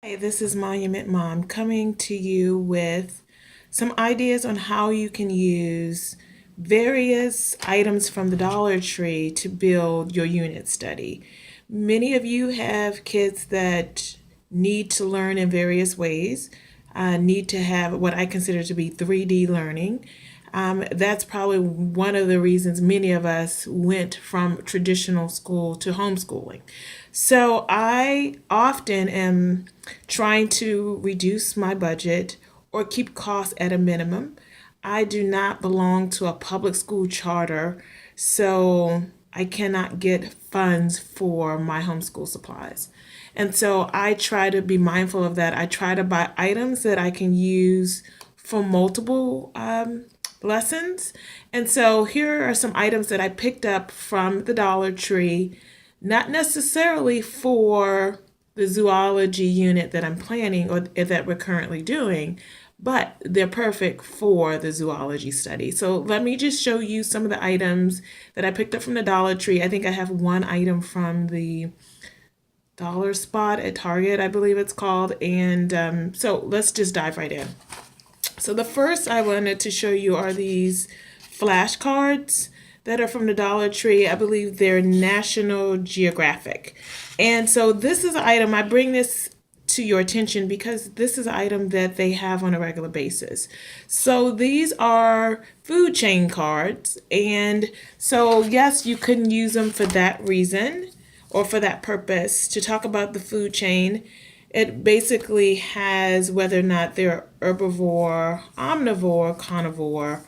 Hey, this is Monument Mom coming to you with some ideas on how you can use various items from the Dollar Tree to build your unit study. Many of you have kids that need to learn in various ways, need to have what I consider to be 3D learning. That's probably one of the reasons many of us went from traditional school to homeschooling. So I often am trying to reduce my budget or keep costs at a minimum. I do not belong to a public school charter, so I cannot get funds for my homeschool supplies. And so I try to be mindful of that. I try to buy items that I can use for multiple lessons. And so here are some items that I picked up from the Dollar Tree, not necessarily for the zoology unit that I'm planning or that we're currently doing, but they're perfect for the zoology study. So let me just show you some of the items that I picked up from the Dollar Tree. I think I have one item from the Dollar Spot at Target, I believe it's called. And so let's just dive right in. So the first I wanted to show you are these flashcards that are from the Dollar Tree. I believe they're National Geographic. And so this is an item, I bring this to your attention because this is an item that they have on a regular basis. So these are food chain cards. And so, yes, you couldn't use them for that reason or for that purpose to talk about the food chain. It basically has whether or not they're herbivore, omnivore, carnivore,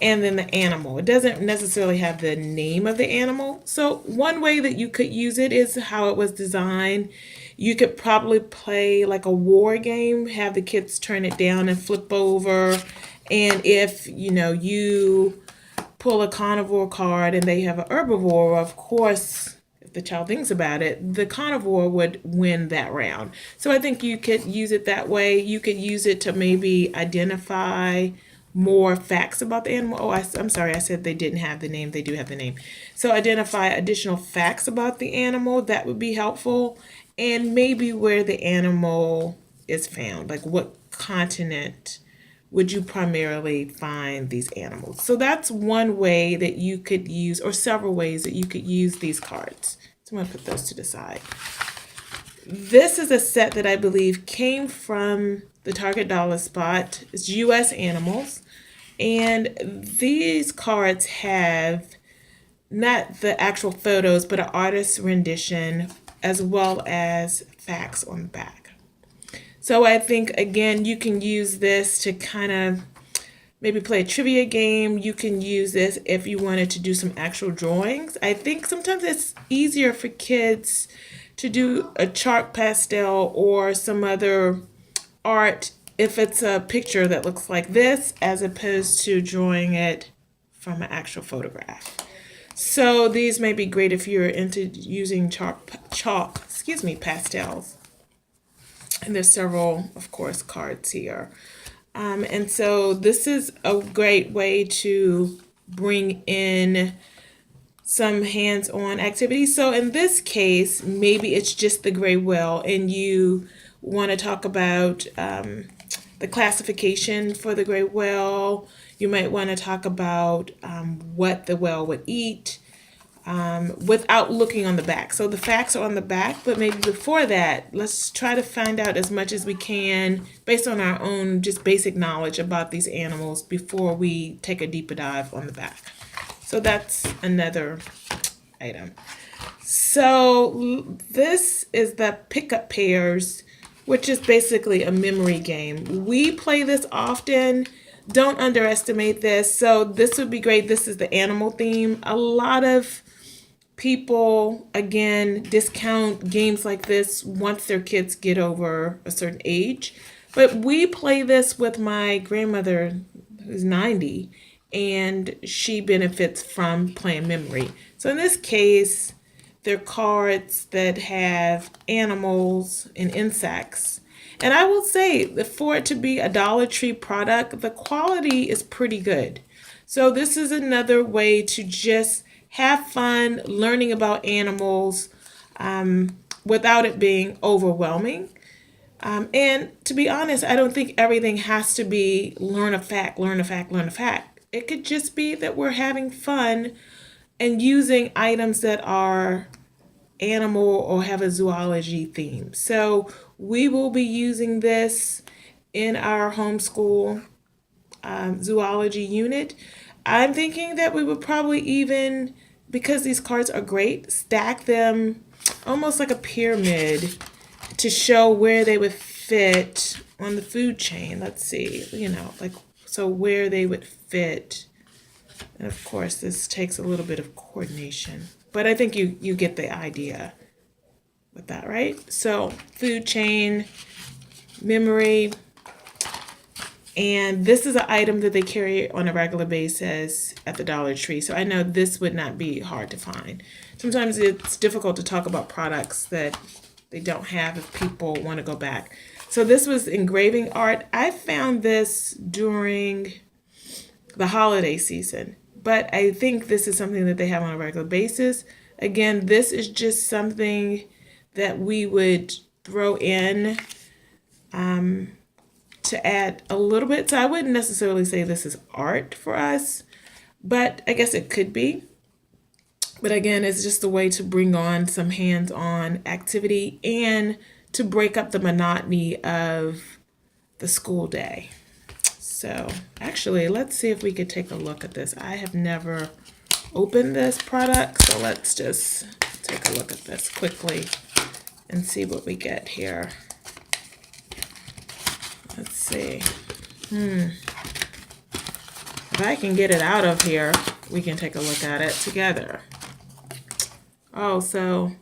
and then the animal. It doesn't necessarily have the name of the animal. So one way that you could use it is how it was designed. You could probably play like a war game, have the kids turn it down and flip over. And if you pull a carnivore card and they have an herbivore, of course, if the child thinks about it, the carnivore would win that round. So I think you could use it that way. You could use it to maybe identify more facts about the animal. Oh, I'm sorry, I said they didn't have the name. They do have the name. So identify additional facts about the animal. That would be helpful. And maybe where the animal is found, like what continent would you primarily find these animals. So that's one way that you could use, or several ways that you could use these cards. So I'm going to put those to the side. This is a set that I believe came from the Target Dollar Spot. It's U.S. animals. And these cards have not the actual photos, but an artist's rendition as well as facts on the back. So I think, again, you can use this to kind of maybe play a trivia game. You can use this if you wanted to do some actual drawings. I think sometimes it's easier for kids to do a chalk pastel or some other art if it's a picture that looks like this as opposed to drawing it from an actual photograph. So these may be great if you're into using pastels. And there's several, of course, cards here. And so this is a great way to bring in some hands-on activities. So in this case, maybe it's just the gray whale and you want to talk about the classification for the gray whale. You might want to talk about what the whale would eat without looking on the back. So the facts are on the back, but maybe before that, let's try to find out as much as we can based on our own just basic knowledge about these animals before we take a deeper dive on the back. So that's another item. So this is the pickup pairs, which is basically a memory game. We play this often. Don't underestimate this. So this would be great. This is the animal theme. A lot of people, again, discount games like this once their kids get over a certain age. But we play this with my grandmother, who's 90, and she benefits from playing memory. So in this case, they're cards that have animals and insects. And I will say that for it to be a Dollar Tree product, the quality is pretty good. So this is another way to just have fun learning about animals without it being overwhelming. And to be honest, I don't think everything has to be learn a fact, learn a fact, learn a fact. It could just be that we're having fun and using items that are animal or have a zoology theme. So we will be using this in our homeschool zoology unit. I'm thinking that we would probably even, because these cards are great, stack them almost like a pyramid to show where they would fit on the food chain. Let's see, like, so where they would fit. And of course, this takes a little bit of coordination, but I think you get the idea with that, right? So food chain, memory, and this is an item that they carry on a regular basis at the Dollar Tree. So I know this would not be hard to find. Sometimes it's difficult to talk about products that they don't have if people want to go back. So this was Engraving Art. I found this during the holiday season, but I think this is something that they have on a regular basis. Again, this is just something that we would throw in to add a little bit. So I wouldn't necessarily say this is art for us, but I guess it could be. But again, it's just a way to bring on some hands-on activity and to break up the monotony of the school day. So actually, let's see if we could take a look at this. I have never opened this product, so let's just take a look at this quickly and see what we get here. Let's see. If I can get it out of here, we can take a look at it together. Oh, so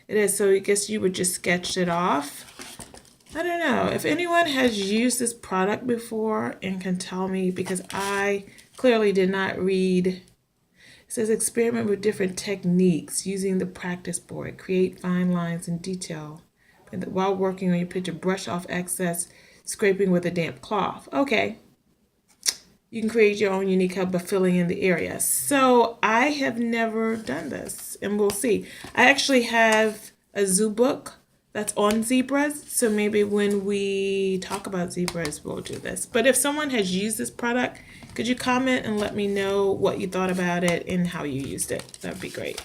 it is. So I guess you would just sketch it off. I don't know if anyone has used this product before and can tell me, because I clearly did not read. It says experiment with different techniques using the practice board. Create fine lines and detail. And while working on your picture, brush off excess scraping with a damp cloth. Okay. You can create your own unique help by filling in the area. So I have never done this, and we'll see. I actually have a zoo book that's on zebras, so maybe when we talk about zebras, we'll do this. But if someone has used this product, could you comment and let me know what you thought about it and how you used it? That would be great.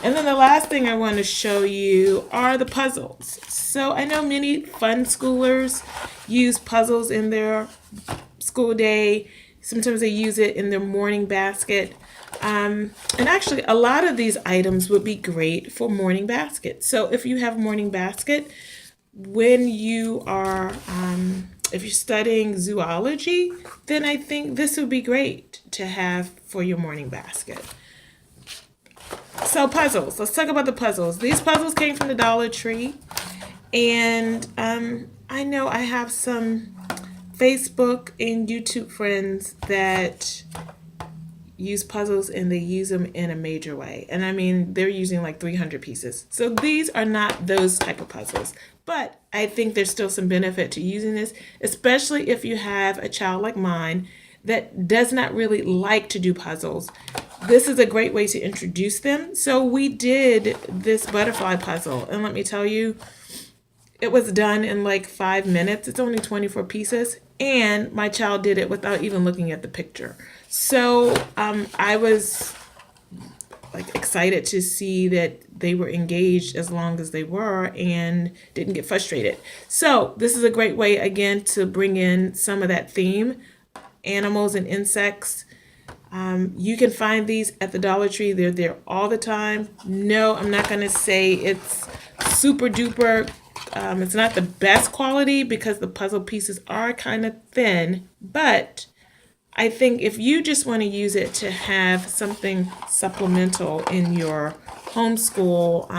And then the last thing I want to show you are the puzzles. So I know many fun schoolers use puzzles in their school day. Sometimes they use it in their morning basket. And actually, a lot of these items would be great for morning basket. So if you have morning basket, when you are, if you're studying zoology, then I think this would be great to have for your morning basket. So puzzles, let's talk about the puzzles. These puzzles came from the Dollar Tree. And I know I have some Facebook and YouTube friends that use puzzles, and they use them in a major way. And I mean, they're using like 300 pieces. So these are not those type of puzzles. But I think there's still some benefit to using this, especially if you have a child like mine that does not really like to do puzzles. This is a great way to introduce them. So we did this butterfly puzzle, and let me tell you, it was done in like 5 minutes. It's only 24 pieces, and my child did it without even looking at the picture. So I was like excited to see that they were engaged as long as they were and didn't get frustrated. So this is a great way, again, to bring in some of that theme, animals and insects. You can find these at the Dollar Tree. They're there all the time. No, I'm not going to say it's super duper. It's not the best quality because the puzzle pieces are kind of thin, but I think if you just want to use it to have something supplemental in your homeschool,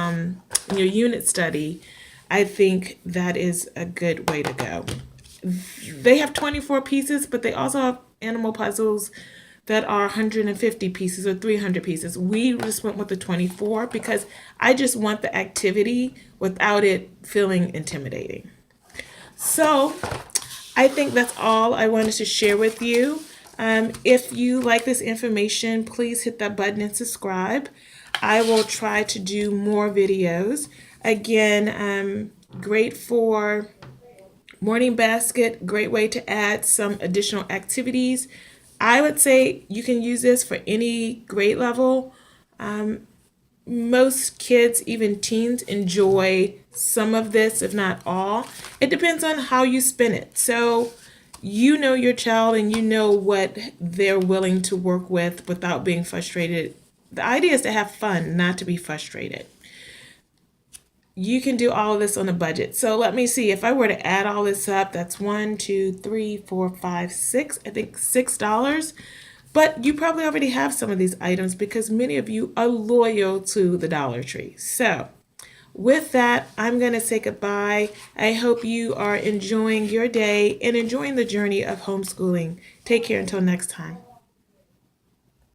in your unit study, I think that is a good way to go. They have 24 pieces, but they also have animal puzzles that are 150 pieces or 300 pieces. We just went with the 24 because I just want the activity without it feeling intimidating. So I think that's all I wanted to share with you. If you like this information, please hit that button and subscribe. I will try to do more videos. Again, great for Morning basket, great way to add some additional activities. I would say you can use this for any grade level. Most kids, even teens, enjoy some of this, if not all. It depends on how you spin it. So you know your child and you know what they're willing to work with without being frustrated. The idea is to have fun, not to be frustrated. You can do all of this on a budget. So let me see, if I were to add all this up, that's 1, 2, 3, 4, 5, 6, I think $6. But you probably already have some of these items because many of you are loyal to the Dollar Tree. So with that, I'm going to say goodbye. I hope you are enjoying your day and enjoying the journey of homeschooling. Take care until next time.